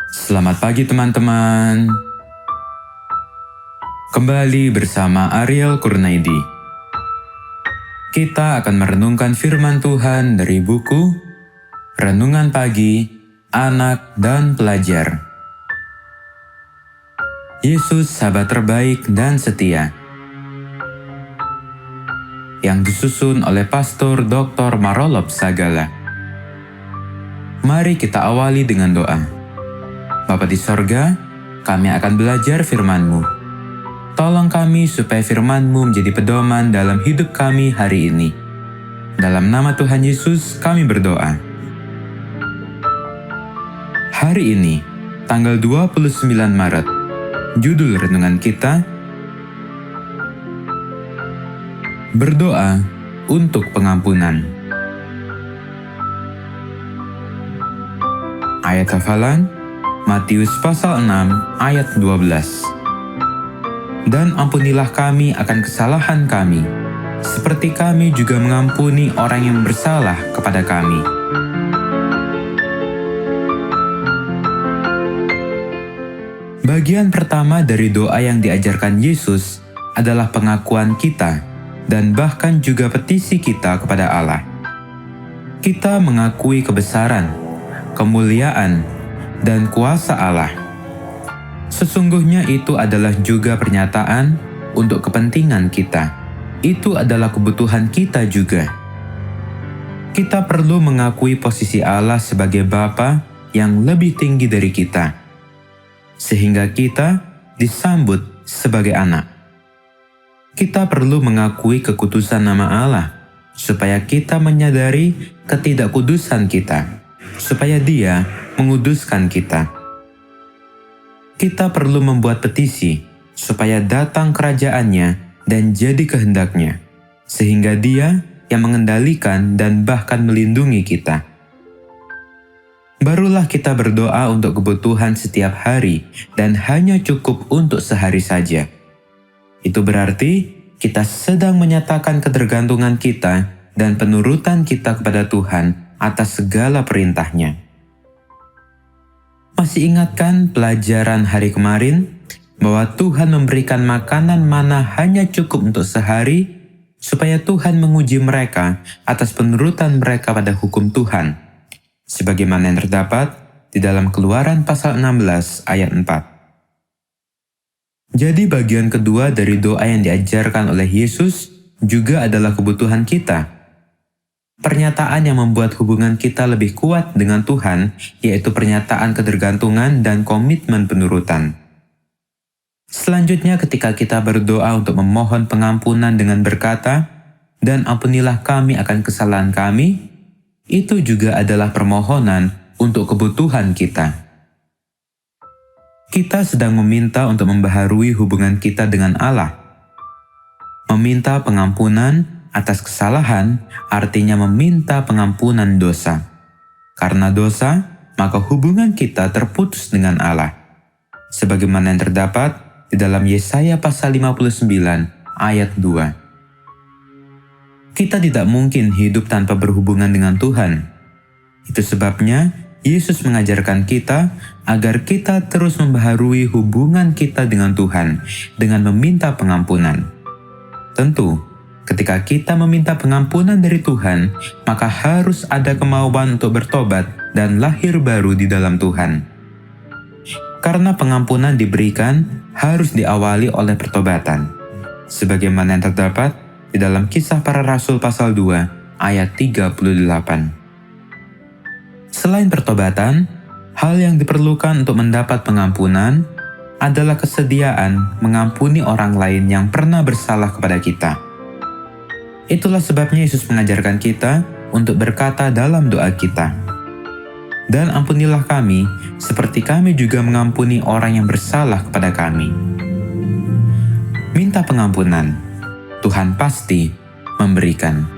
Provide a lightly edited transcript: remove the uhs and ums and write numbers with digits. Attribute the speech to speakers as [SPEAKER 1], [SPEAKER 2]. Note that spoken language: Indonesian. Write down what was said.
[SPEAKER 1] Selamat pagi teman-teman. Kembali bersama Ariel Kurnaidi. Kita akan merenungkan firman Tuhan dari buku Renungan Pagi, Anak dan Pelajar. Yesus sahabat terbaik dan setia. Yang disusun oleh Pastor Dr. Marolop Sagala. Mari kita awali dengan doa. Bapa di sorga, kami akan belajar firman-Mu. Tolong kami supaya firman-Mu menjadi pedoman dalam hidup kami hari ini. Dalam nama Tuhan Yesus kami berdoa. Hari ini, tanggal 29 Maret, judul renungan kita, Berdoa untuk Pengampunan. Ayat hafalan, Matius pasal 6 ayat 12. Dan ampunilah kami akan kesalahan kami, seperti kami juga mengampuni orang yang bersalah kepada kami. Bagian pertama dari doa yang diajarkan Yesus adalah pengakuan kita dan bahkan juga petisi kita kepada Allah. Kita mengakui kebesaran, kemuliaan, dan kuasa Allah. Sesungguhnya itu adalah juga pernyataan untuk kepentingan kita. Itu adalah kebutuhan kita juga. Kita perlu mengakui posisi Allah sebagai Bapa yang lebih tinggi dari kita, sehingga kita disambut sebagai anak. Kita perlu mengakui kekudusan nama Allah, supaya kita menyadari ketidakkudusan kita, supaya Dia menguduskan kita. Kita perlu membuat petisi, supaya datang kerajaannya dan jadi kehendaknya, sehingga Dia yang mengendalikan dan bahkan melindungi kita. Barulah kita berdoa untuk kebutuhan setiap hari dan hanya cukup untuk sehari saja. Itu berarti kita sedang menyatakan ketergantungan kita dan penurutan kita kepada Tuhan atas segala perintah-Nya. Masih ingatkan pelajaran hari kemarin bahwa Tuhan memberikan makanan mana hanya cukup untuk sehari supaya Tuhan menguji mereka atas penurutan mereka pada hukum Tuhan, sebagaimana yang terdapat di dalam Keluaran pasal 16 ayat 4. Jadi bagian kedua dari doa yang diajarkan oleh Yesus juga adalah kebutuhan kita. Pernyataan yang membuat hubungan kita lebih kuat dengan Tuhan, yaitu pernyataan ketergantungan dan komitmen penurutan. Selanjutnya ketika kita berdoa untuk memohon pengampunan dengan berkata, "Dan ampunilah kami akan kesalahan kami," itu juga adalah permohonan untuk kebutuhan kita. Kita sedang meminta untuk membaharui hubungan kita dengan Allah. Meminta pengampunan atas kesalahan artinya meminta pengampunan dosa. Karena dosa, maka hubungan kita terputus dengan Allah. Sebagaimana yang terdapat di dalam Yesaya pasal 59 ayat 2. Kita tidak mungkin hidup tanpa berhubungan dengan Tuhan. Itu sebabnya Yesus mengajarkan kita agar kita terus membaharui hubungan kita dengan Tuhan dengan meminta pengampunan. Tentu, ketika kita meminta pengampunan dari Tuhan, maka harus ada kemauan untuk bertobat dan lahir baru di dalam Tuhan. Karena pengampunan diberikan harus diawali oleh pertobatan, sebagaimana yang terdapat di dalam Kisah Para Rasul pasal 2 ayat 38. Selain pertobatan, hal yang diperlukan untuk mendapat pengampunan adalah kesediaan mengampuni orang lain yang pernah bersalah kepada kita. Itulah sebabnya Yesus mengajarkan kita untuk berkata dalam doa kita, "Dan ampunilah kami, seperti kami juga mengampuni orang yang bersalah kepada kami." Minta pengampunan, Tuhan pasti memberikan.